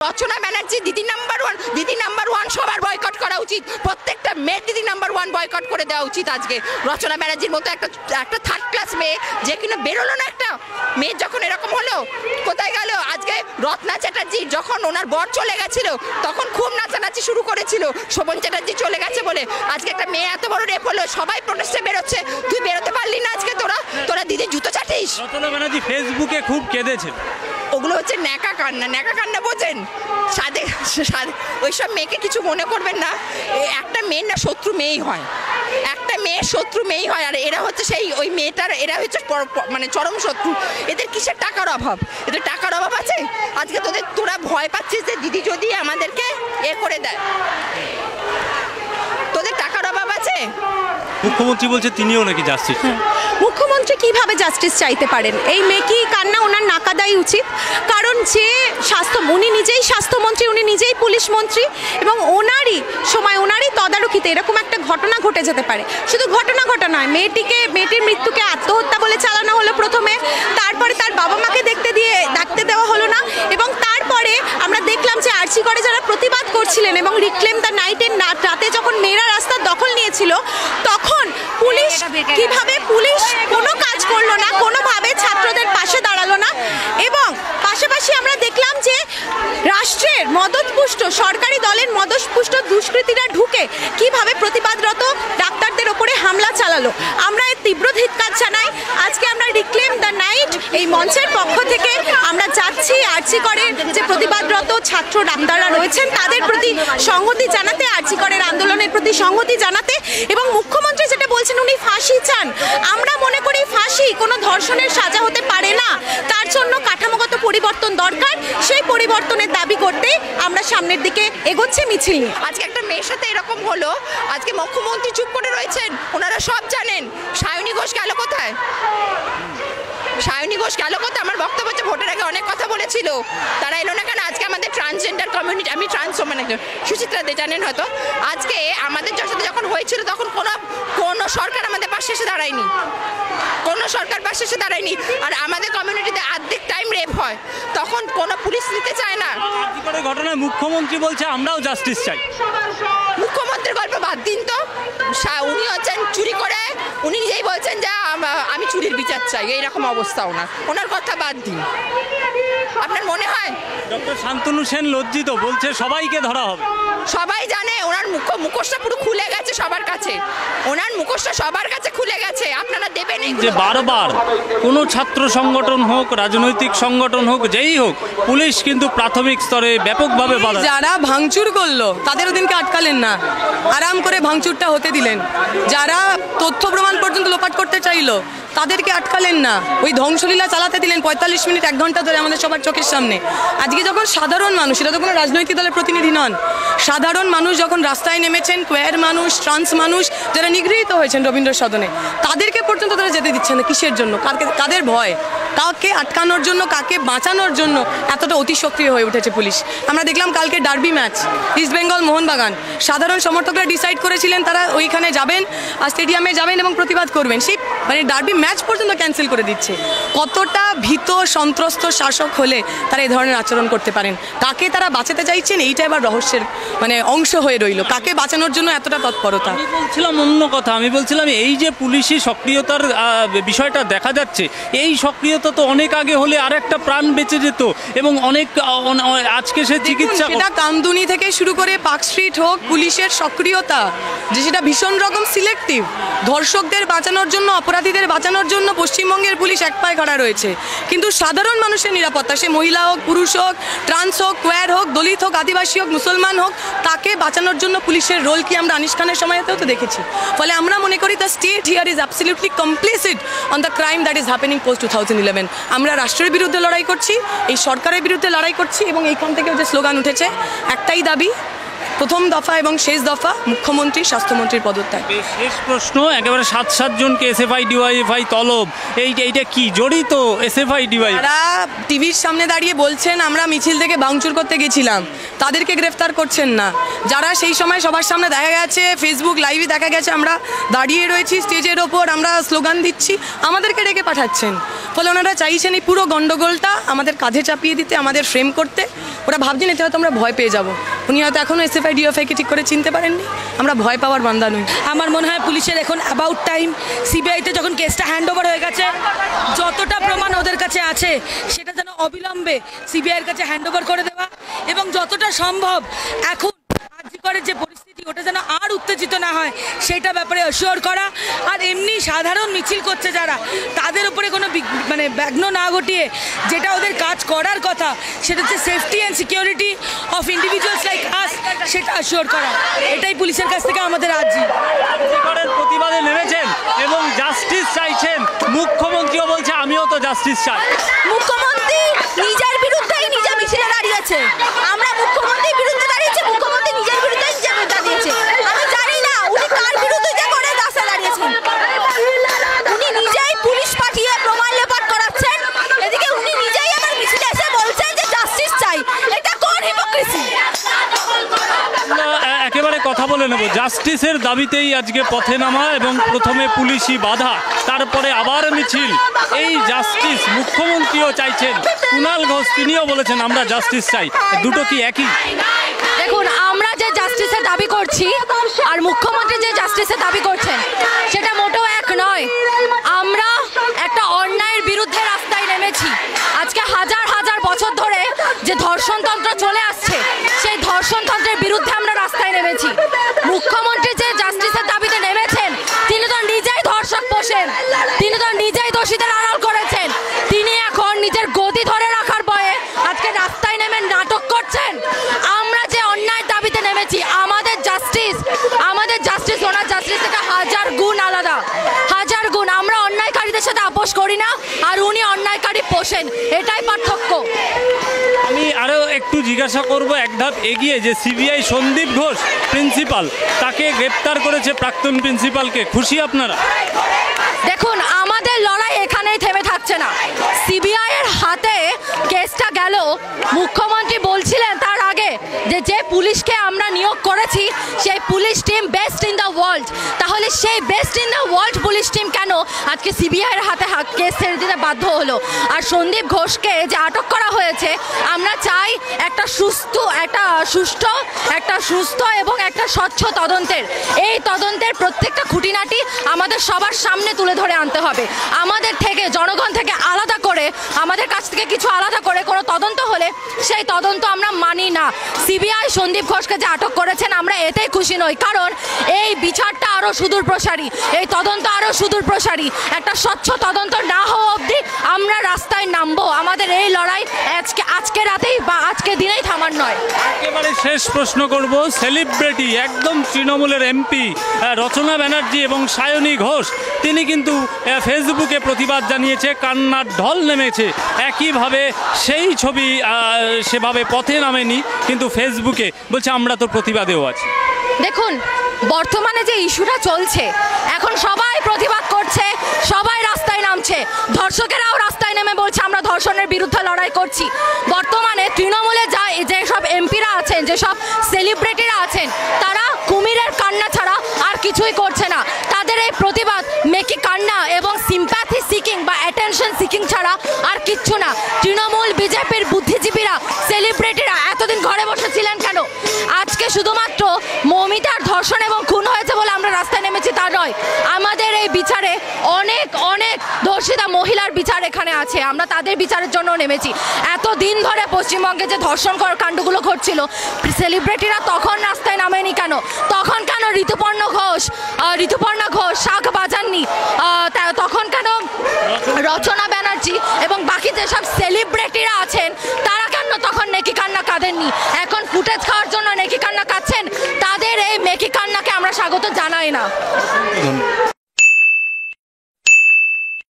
রচনা ব্যানার্জি দিদি number one সবার boycott করা উচিত, প্রত্যেকটা মেয়ের দিদি নাম্বার ওয়ান বয়কট করে দেওয়া উচিত। আজকে রচনা ব্যানার্জির মতো একটা থার্ড ক্লাস মেয়ে যে কিনা বেরোলো না, একটা মেয়ে যখন এরকম হলো কোথায় গেল? আজকে রত্না চ্যাটার্জি যখন ওনার বর চলে গেছিল তখন খুব নাচানাচি শুরু করেছিল শোভন চ্যাটার্জি চলে গেছে বলে। আজকে একটা মেয়ে এত বড় রেপ হলো, সবাই প্রোটেস্টে বেরোচ্ছে, তুই বেরোতে পারলি না আজকে? তোরা দিদি জুতো চাটিস। রচনা ব্যানার্জি ফেসবুকে খুব কেঁদেছে। ওগুলো হচ্ছে ন্যাকা কান্না বোঝেন? ওইসব মেয়েকে কিছু মনে করবেন না, একটা মেয়ের না শত্রু মেয়েই হয়, একটা মেয়ের শত্রু মেয়েই হয়। আর এরা হচ্ছে সেই ওই মেয়েটার, এরা হচ্ছে মানে চরম শত্রু। এদের কিসের টাকার অভাব? এদের টাকার অভাব আছে? আজকে তোরা ভয় পাচ্ছিস যে দিদি যদি আমাদেরকে করে দেয়, তোদের টাকার অভাব আছে? মুখ্যমন্ত্রী বলছে তিনিও নাকি জাস্টিস। মুখ্যমন্ত্রী কিভাবে জাস্টিস চাইতে পারেন? এই মেয়েকেই কান্না ওনার নাকা দেওয়াই উচিত, কারণ যে উনি নিজেই স্বাস্থ্যমন্ত্রী, উনি নিজেই পুলিশ মন্ত্রী, এবং ওনারই তদারকিতে এরকম একটা ঘটনা ঘটে যেতে পারে। শুধু ঘটনা নয়, মেয়েটির মৃত্যুকে আত্মহত্যা বলে চালানো হলো প্রথমে, তারপরে তার বাবা মাকে দেখতে দেওয়া হলো না, এবং তারপরে আমরা দেখলাম যে আরজি করে যারা প্রতিবাদ করছিলেন এবং রিক্লেম দ্য নাইটের রাতে যখন মেয়েরা রাস্তার দখল নিয়েছিল, তখন পুলিশ কোনো কাজ করলো না, কোনোভাবে ছাত্রদের পাশে দাঁড়ালো না। এবং পাশাপাশি আমরা দেখলাম যে রাষ্ট্রের মদতপুষ্ট, সরকারি দলের মদতপুষ্ট দুষ্কৃতীরা ঢুকে কিভাবে প্রতিবাদরত ডাক্তারদের ওপরে হামলা চালালো। আমরা এর তীব্র ধিক্কার জানাই। আজকে আমরা রিক্লেম দ্য নাইট এই মঞ্চের পক্ষ থেকে আমরা যাচ্ছি আরজি করের যে প্রতিবাদরত ছাত্র ডাক্তাররা রয়েছেন তাদের প্রতি সংহতি জানাতে, আরজি করের আন্দোলনের প্রতি সংহতি জানাতে। এবং মুখ্যমন্ত্রী যেটা বলছেন উনি ফাঁসি চান, আমরা মনে করি ফাঁসি কোনো ধর্ষণের সাজা হতে পারে না, তার জন্য কাঠামোগত পরিবর্তন দরকার। সেই পরিবর্তনের দাবি করতে আমরা সামনের দিকে এগোচ্ছি মিছিল নিয়ে। আজকে একটা মেয়ের সাথে এরকম হলো, আজকে মুখ্যমন্ত্রী চুপ করে রয়েছেন, ওনারা সব জানেন। সায়নী ঘোষ গেল কোথায়? আমার বক্তব্য হচ্ছে ভোটের আগে অনেক কথা বলেছিল, তারা এলো না কেন? আজকে আমাদের ট্রান্সজেন্ডার কমিউনিটি, আমি সুচিত্রা দে জানেন হয়তো, আজকে আমাদের সাথে যখন হয়েছিল তখন কোনো সরকার আমাদের পাশে এসে দাঁড়ায়নি, আর আমাদের কমিউনিটিতে অর্ধেক টাইম রেপ হয়, তখন কোনো পুলিশ নিতে চায় না। ঘটনায় মুখ্যমন্ত্রী বলছে আমরাও জাস্টিস চাই। মুখ্যমন্ত্রীর গল্প বাদ দিন তো, উনি হচ্ছেন চুরি করে, উনি নিজেই বলছেন যে আমি চুরির বিচার চাই, এইরকম অবস্থা ওনার কথা বাদ দিন। আপনার মনে হয় ডক্টর শান্তনু সেন লজ্জিত, বলছে সবাইকে ধরা হবে? সবাই জানে ওনার মুখোশটা পুরো খুলে গেছে সবার কাছে, খুলে গেছে। আপনারা দেবেন যে বারবার কোনো ছাত্র সংগঠন হোক, রাজনৈতিক সংগঠন হোক, যেই হোক, পুলিশ কিন্তু প্রাথমিক স্তরে ব্যাপকভাবে বাধা। যারা ভাঙচুর করলো তাদের ওদিনকে আটকালেন না, আরাম করে ভাঙচুরটা হতে দিলেন। যারা তথ্য প্রমাণ পর্যন্ত লোপাট করতে চাইলো তাদেরকে আটকালেন না, ওই ধ্বংসলীলা চালাতে দিলেন 45 মিনিট 1 ঘন্টা ধরে আমাদের সবার চোখের সামনে। আজকে যখন সাধারণ মানুষ, এটা তো কোনো রাজনৈতিক দলের প্রতিনিধি নন, সাধারণ মানুষ যখন রাস্তায় নেমেছেন, কোয়ার মানুষ, ট্রান্স মানুষ যারা নিগৃহীত হয়েছেন রবীন্দ্র সদনে, তাদেরকে পর্যন্ত তারা যেতে দিচ্ছেন না। কিসের জন্য? কাদের ভয়? কাকে আটকানোর জন্য, কাকে বাঁচানোর জন্য এতটা অতি সক্রিয় হয়ে উঠেছে পুলিশ? আমরা দেখলাম কালকে derby match, east Bengal Mohun Bagan, সাধারণ সমর্থকরা ডিসাইড করেছিলেন তারা ওইখানে যাবেন, আর স্টেডিয়ামে যাবেন এবং প্রতিবাদ করবেন, সেই ডার্বি ম্যাচ পর্যন্ত ক্যান্সেল করে দিচ্ছে। কতটা ভীত সন্ত্রস্ত শাসক হলে তারা এই ধরনের আচরণ করতে পারেন? কাকে তারা বাঁচাতে চাইছেন এইটা এবার রহস্যের অংশ হয়ে রইল, কাকে বাঁচানোর জন্য এতটা তৎপরতা। আমি বলছিলাম অন্য কথা, আমি বলছিলাম এই যে পুলিশি সক্রিয়তার বিষয়টা দেখা যাচ্ছে, এই সক্রিয়তা তো অনেক আগে হলে আর একটা প্রাণ বেঁচে যেত, এবং অনেক আজকে সে চিকিৎসা, সেটা কামদুনি থেকে শুরু করে পার্ক স্ট্রিট হোক, পুলিশের সক্রিয়তা যে সেটা ভীষণ রকম সিলেক্টিভ। ধর্ষকদের বাঁচানোর জন্য, অপরাধীদের বাঁচানোর জন্য পশ্চিমবঙ্গের পুলিশ এক পায়ে খাড়া রয়েছে, কিন্তু সাধারণ মানুষের নিরাপত্তা, সে মহিলা হোক, পুরুষ হোক, ট্রান্স হোক, কোয়ার হোক, দলিত হোক, আদিবাসী হোক, মুসলমান হোক, তাকে বাঁচানোর জন্য পুলিশের রোল কি আমরা আনিস খানের সময়তেও তো দেখেছি। ফলে আমরা মনে করি the state here is absolutely complicit on the crime that is happening post 2011। আমরা রাষ্ট্রের বিরুদ্ধে লড়াই করছি, এই সরকারের বিরুদ্ধে লড়াই করছি, এবং এইখান থেকেও যে স্লোগান উঠেছে একটাই দাবি, প্রথম দফা এবং শেষ দফা মুখ্যমন্ত্রী, স্বাস্থ্যমন্ত্রীর পদত্যাগ। শেষ প্রশ্ন, একেবারে 7 জনকে এসএফআই ডিওয়াইএফআই তলব, এইটা কি জড়িত এসএফআই ডিওয়াই? তারা টিভির সামনে দাঁড়িয়ে বলছেন আমরা মিছিল থেকে ভাঙচুর করতে গেছিলাম, তাদেরকে গ্রেফতার করছেন না। যারা সেই সময় সবার সামনে দেখা গেছে, ফেসবুক লাইভে দেখা গেছে আমরা দাঁড়িয়ে রয়েছি স্টেজের ওপর, আমরা স্লোগান দিচ্ছি, আমাদেরকে ডেকে পাঠাচ্ছেন। ফলে ওনারা চাইছেন এই পুরো গণ্ডগোলটা আমাদের কাঁধে চাপিয়ে দিতে, আমাদের ফ্রেম করতে। ওরা ভাবছেন এতে হয়তো আমরা ভয় পেয়ে যাব। উনি হয়তো এখনও এসএফআই ডিএফআইকে ঠিক করে চিনতে পারেননি। আমরা ভয় পাওয়ার বান্দা নই। আমার মনে হয় পুলিশের এখন অ্যাবাউট টাইম সিবিআইতে যখন কেসটা হ্যান্ড ওভার হয়ে গেছে, যতটা প্রমাণ ওদের কাছে আছে সেটা যেন অবিলম্বে সিবিআইয়ের কাছে হ্যান্ড ওভার করে দেওয়া, এবং যতটা সম্ভব এখন আরজিকরের যে পরিস্থিতি ওটা যেন আর উত্তেজিত না হয় সেটা ব্যাপারে অ্যাসিওর করা। আর এমনি সাধারণ মিছিল করছে যারা, তাদের উপরে কোনো মানে বিঘ্ন না ঘটিয়ে যেটা ওদের কাজ করার কথা সেটা হচ্ছে safety and security of individuals like আস, সেটা অ্যাসিওর করা। এটাই পুলিশের কাছ থেকে আমাদের আর্জি। আরজিকরের প্রতিবাদে নেমেছেন এবং জাস্টিস চাইছেন, মুখ্যমন্ত্রীও বলছে আমিও তো জাস্টিস চাই। মুখ্যমন্ত্রী নিজের বিরুদ্ধেই নিজে মিছিলে দাঁড়িয়েছে। আমরা মুখ্যমন্ত্রীর বিরুদ্ধে দাঁড়িয়েছি, মুখ্যমন্ত্রী নিজের বিরুদ্ধেই নিজে দাঁড়িয়েছে। আমি জানি না উনি কার বিরুদ্ধে যে করে রাস্তায় দাঁড়িয়েছেন। উনি নিজেই পুলিশ পাঠিয়ে প্রমাণ লোপাট করাচ্ছেন, এদিকে উনি নিজেই আমার মিছিলে এসে বলছেন যে জাস্টিস চাই। এটা কোন হিপোক্রিসি? একেবারে কথা বলে নেব, জাস্টিসের দাবিতেই আজকে পথে নামা এবং প্রথমে পুলিশি বাধা, তারপরে আবার মিছিল। এই জাস্টিস মুখ্যমন্ত্রীও চাইছেন, কুণাল ঘোষ তিনিও বলেছেন আমরা জাস্টিস চাই। দুটো কি একই? দেখুন, আমরা যে জাস্টিসের দাবি করছি আর মুখ্যমন্ত্রী যে জাস্টিসের দাবি করছেন সেটা মোটেও এক নয়। আমরা একটা অন্যায়ের বিরুদ্ধে রাস্তায় নেমেছি। আজকে হাজার হাজার বছর ধরে যে ধর্ষণতন্ত্র চলে আসছে সেই ধর্ষণতন্ত্রের বিরুদ্ধে আমরা রাস্তায় নেমেছি। মুখ্যমন্ত্রী যে জাস্টিসের দাবিতে নেমেছেন তিনি তো নিজেই ধর্ষক পোষেন, তিনি তো নিজেই দোষীদের আড়াল করেছেন। তিনি এখন নিজের গদি ধরে রাখার ভয়ে আজকে রাস্তায় নেমে নাটক করছেন। আমরা যে অন্যায়ের দাবিতে নেমেছি, আমাদের জাস্টিস ওনার জাস্টিস থেকে হাজার গুণ আলাদা, হাজার গুণ। আমরা অন্যায়কারীদের সাথে আপোষ করি না আর উনি অন্যায়কারী পোষেন, এটাই পার্থক্য। আমি আরও একটু জিজ্ঞাসা করব এক ধাপ এগিয়ে, যে সিবিআই সন্দীপ ঘোষ প্রিন্সিপাল, তাকে গ্রেপ্তার করেছে প্রাক্তন প্রিন্সিপালকে, খুশি আপনারা? দেখুন, আমাদের লড়াই এখানেই থেমে থাকছে না। সিবিআই এর হাতে কেসটা গেল, মুখ্যমন্ত্রী বলছিলেন তার আগে যে পুলিশকে আমরা নিয়োগ করেছি সেই police team best in the world. তাহলে সেই best in the world police team কেন আজকে সিবিআই এর হাতে কেস ছেড়ে দিতে বাধ্য হলো? আর সন্দীপ ঘোষকে যে আটক করা হয়েছে, আমরা চাই একটা সুস্থ এবং একটা স্বচ্ছ তদন্তের। এই তদন্তের প্রত্যেকটা খুঁটিনাটি আমাদের সবার সামনে তুলে ধরে আনতে হবে। আমাদের থেকে, জনগণ থেকে আলাদা করে, আমাদের কাছ থেকে কিছু আলাদা করে কোনো তদন্ত হলে সেই তদন্ত আমরা মানি না। সিবিআই সন্দীপ ঘোষকে যে আটক করেছেন আমরা এতেই খুশি নই, কারণ এই বিচারটা আরও সুদূর প্রসারী, এই তদন্ত আরও সুদূর প্রসারী। একটা স্বচ্ছ তদন্ত না হওয়া অবধি আমরা রাস্তায় নামবো। আমাদের এই লড়াই আজকে রাতেই বা আজকে দিনেই থামার নয়। একেবারে শেষ প্রশ্ন করব, সেলিব্রিটি একদম তৃণমূলের এমপি রচনা ব্যানার্জি এবং সায়নী ঘোষ, তিনি কিন্তু ফেসবুকে প্রতিবাদ জানিয়েছে, কান্নার ঢল নেমেছে। একইভাবে সেই ছবি সেভাবে পথে নামেনি, কিন্তু ফেসবুকে বলছে আমরা তো প্রতিবাদেও আছি। দেখুন, বর্তমানে যে ইস্যুটা চলছে, এখন সবাই প্রতিবাদ করছে, সবাই রাস্তায় নামছে, ধর্ষকেরাও রাস্তায় নেমে বলছে আমরা ধর্ষণের বিরুদ্ধে লড়াই করছি। বর্তমানে তৃণমূলে যেসব এমপিরা আছেন, যেসব সেলিব্রিটিরা আছেন, তারা কুমিরের কান্না ছাড়া আর কিছুই করছে না। তাদের এই প্রতিবাদ মেকি কান্না এবং সিম্প্যাথি সিকিং বা অ্যাটেনশন সিকিং ছাড়া আর কিচ্ছু না। তৃণমূল, বিজেপির বুদ্ধিজীবীরা, সেলিব্রিটিরা এতদিন ঘরে বসেছিলেন কেন? আজকে শুধুমাত্র মৌমিতার ধর্ষণ এবং খুন হয়েছে বলে আমরা রাস্তায় নেমেছি তা নয়। আমাদের এই বিচারে অনেক ধর্ষিতা মহিলার বিচার এখানে আছে, আমরা তাদের বিচারের জন্য নেমেছি। এতদিন ধরে পশ্চিমবঙ্গে যে ধর্ষণ কাণ্ডগুলো ঘটছিল, সেলিব্রিটিরা তখন রাস্তায় নামেনি কেন? তখন কেন ঋতুপর্ণা ঘোষ শাক বাজাননি? তখন কেন রচনা ব্যানার্জি এবং বাকি যেসব সেলিব্রিটিরা আছেন তারা কেন তখন নেকি কান্না কাঁদেননি? এখন ফুটেজ খাওয়ার জন্য নেকি কান্না কাঁদছেন? তাদের এই মেকি কান্নাকে আমরা স্বাগত জানাই না।